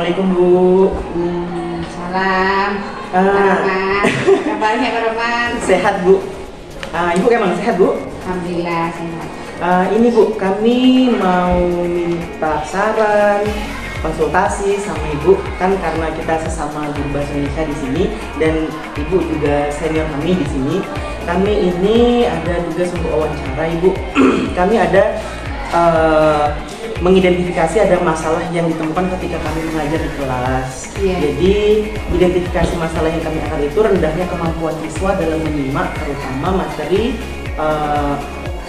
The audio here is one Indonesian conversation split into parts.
Assalamualaikum Bu. Salam. Ah. Kabarnya Pak Roman? Sehat Bu. Ibu gimana, sehat Bu? Alhamdulillah sehat. Ini Bu, kami mau minta saran, konsultasi sama Ibu kan karena kita sesama guru bahasa Indonesia di sini dan Ibu juga senior kami di sini. Kami ini ada tugas untuk wawancara Ibu. Kami ada mengidentifikasi ada masalah yang ditemukan ketika kami mengajar di kelas. Jadi identifikasi masalah yang kami angkat itu rendahnya kemampuan siswa dalam menyimak terutama materi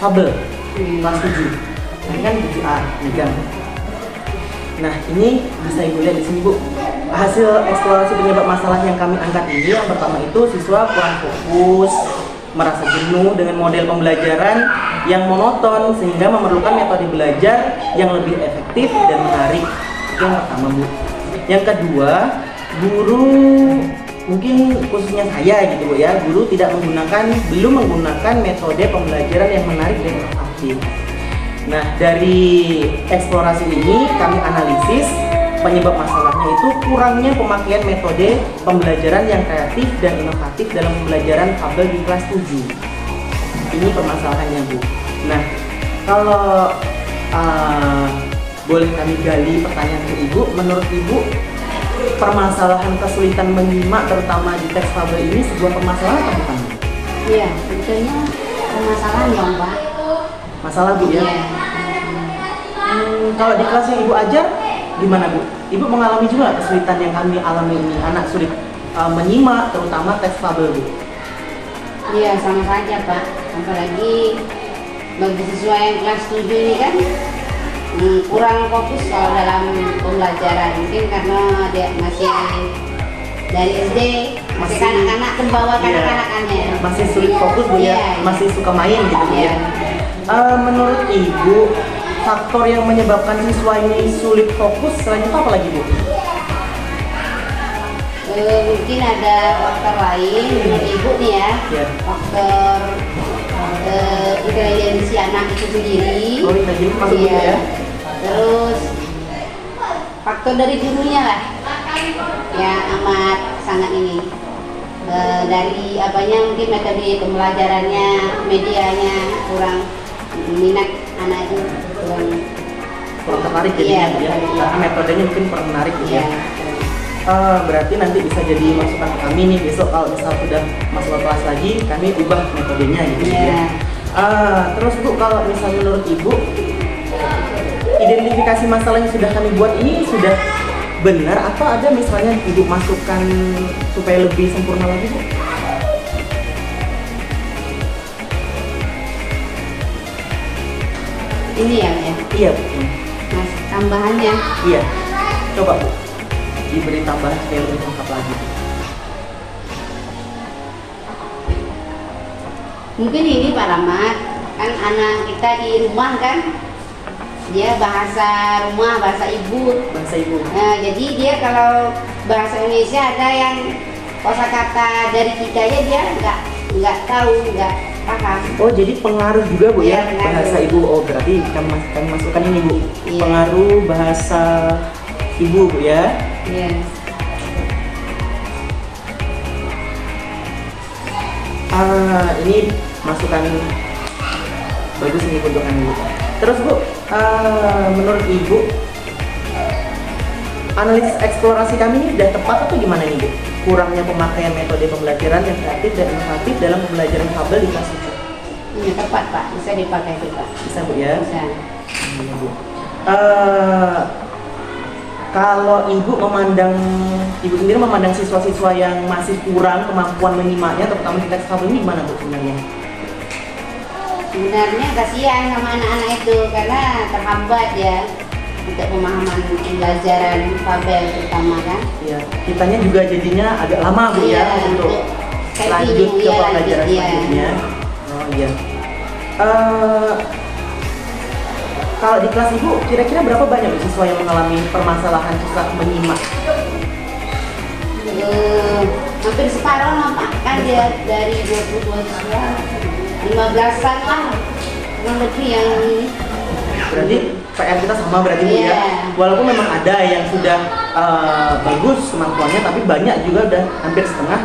fabel kelas 7. Ini kan 7A megang. Nah, ini bisa Ibu lihat di sini Bu. Hasil eksplorasi penyebab masalah yang kami angkat ini yang pertama itu siswa kurang fokus, merasa jenuh dengan model pembelajaran yang monoton sehingga memerlukan metode belajar yang lebih efektif dan menarik. Itu yang pertama Bu. Yang kedua, guru mungkin khususnya saya gitu Bu ya, guru belum menggunakan metode pembelajaran yang menarik dan inovatif. Nah, dari eksplorasi ini kami analisis penyebab masalahnya itu kurangnya pemakaian metode pembelajaran yang kreatif dan inovatif dalam pembelajaran fabel di kelas 7. Ini permasalahannya Bu. Nah, kalau boleh kami gali pertanyaan ke Ibu, menurut Ibu permasalahan kesulitan menyimak terutama di teks fabel ini sebuah permasalahan atau bukan? Iya, sebetulnya permasalahan ya Mbak. Masalah Bu ya? Iya. Kalau di kelas yang Ibu ajar gimana Bu? Ibu mengalami juga kesulitan yang kami alami ini, anak sulit menyimak terutama teks fabel Bu? Iya, sama saja Pak. Apalagi bagi siswa yang kelas 7 ini kan kurang fokus kalau dalam pembelajaran. Mungkin karena dia masih dari SD, masih kanak-kanak terbawa kanak-kanakannya. Masih sulit fokus Bu ya? Masih suka main gitu Bu ya? Menurut Ibu, faktor yang menyebabkan siswa ini sulit fokus selain itu apa lagi Bu? Mungkin ada faktor lain menurut Ibu nih ya. Faktor intelijensi anak itu sendiri. Oh, intelijensi masuk Bu ya? Terus faktor dari gurunya lah ya amat sangat ini dari apanya mungkin metode pembelajarannya, medianya kurang minat anak itu kurang tertarik jadinya ya, karena metodenya mungkin kurang menarik gitu ya. Berarti nanti bisa jadi masukan ke kami nih besok kalau misal sudah masuk ke kelas lagi kami ubah metodenya gitu ya. Terus Bu, kalau misal menurut Ibu identifikasi masalah yang sudah kami buat ini sudah benar atau ada misalnya Ibu masukkan supaya lebih sempurna lagi Bu? Ini ya? Iya Bu. Mas, tambahannya? Iya, coba Bu diberi tambahan supaya lebih lengkap lagi. Mungkin ini Pak Rahmat, kan anak kita di rumah kan dia bahasa rumah, bahasa ibu. Nah, jadi dia kalau bahasa Indonesia ada yang kosakata dari kita aja dia nggak tahu, nggak paham. Oh, jadi pengaruh juga Bu ya bahasa ibu. Oh, berarti kami masukkan ini Bu. Pengaruh bahasa ibu Bu ya. Iya. Ini masukan bagus nih untuk kami Bu. Terus Bu, menurut Ibu analisis eksplorasi kami ini sudah tepat atau gimana nih Bu? Kurangnya pemakaian metode pembelajaran yang kreatif dan inovatif dalam pembelajaran fabel di kelas 7. Ini tepat Pak, bisa dipakai juga. Bisa Bu ya? Bisa. Iya, Bu. Kalau Ibu sendiri memandang siswa-siswa yang masih kurang kemampuan menyimaknya terutama di teks fabel ini gimana Bu sebenarnya? Sebenarnya kasihan sama anak-anak itu karena terhambat ya untuk pemahaman pembelajaran fabel terutama kan. Iya, kitanya juga jadinya agak lama Bu ya untuk lanjut ke pembelajaran selanjutnya. Oh iya. Kalau di kelas Ibu kira-kira berapa banyak siswa yang mengalami permasalahan susah menyimak? Hampir separuh lah Pak, kan dia dari 22 siswa 15-an lah kurang lebih yang ini. Berarti PR kita sama berarti Bu ya. Walaupun memang ada yang sudah bagus kemampuannya, tapi banyak juga udah hampir setengah,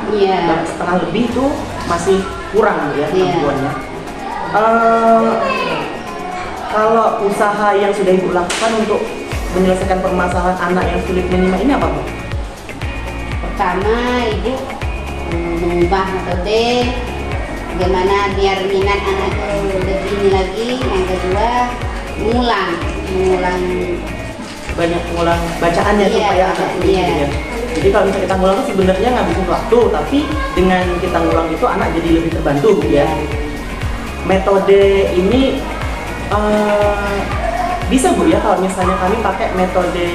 setengah lebih itu masih kurang ya kemampuannya. Kalau usaha yang sudah Ibu lakukan untuk menyelesaikan permasalahan anak yang sulit menyimak ini apa Bu? Pertama, Ibu mengubah metode bagaimana biar minat anak itu lebih ini lagi. Yang kedua, mengulang banyak mengulang bacaannya supaya anak sulit ya. Jadi kalau misalnya kita ngulang itu sebenarnya ngabisin waktu, tapi dengan kita ngulang itu anak jadi lebih terbantu Bu ya. Metode ini bisa Bu ya kalau misalnya kami pakai metode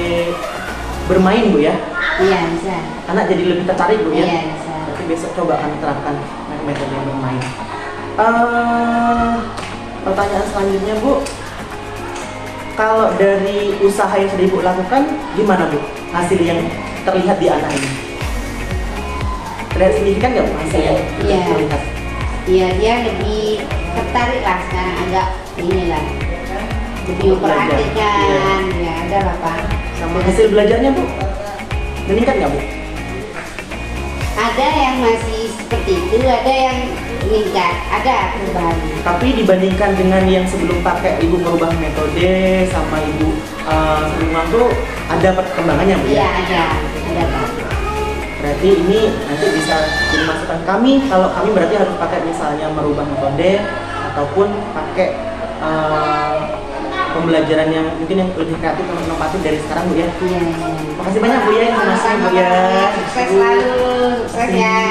bermain Bu ya? Iya bisa. Anak jadi lebih tertarik Bu ya? Iya bisa. Berarti besok coba kami terapkan metode bermain. Pertanyaan selanjutnya Bu, kalau dari usaha yang sudah Ibu lakukan, gimana Bu hasil yang terlihat di anak ini? Terlihat signifikan nggak Bu hasil yang terlihat? Iya, dia lebih tertarik lah sekarang, agak inilah lebih memperhatikan, ya ada lah Pak. Sama hasil belajarnya Bu, meningkat nggak Bu? Ada yang masih seperti itu, ada yang meningkat, ada perubahan. Tapi dibandingkan dengan yang sebelum pakai Ibu merubah metode sama Ibu sebelum tuh ada perkembangannya Bu ya? Iya ada Pak. Berarti ini nanti bisa jadi masukan kami kalau kami berarti harus pakai misalnya merubah metode ataupun pakai pembelajaran yang mungkin yang lebih kreatif dan inovatif dari sekarang Bu ya. Iya. Makasih banyak Bu ya informasinya Bu ya. Sukses selalu, sukses ya.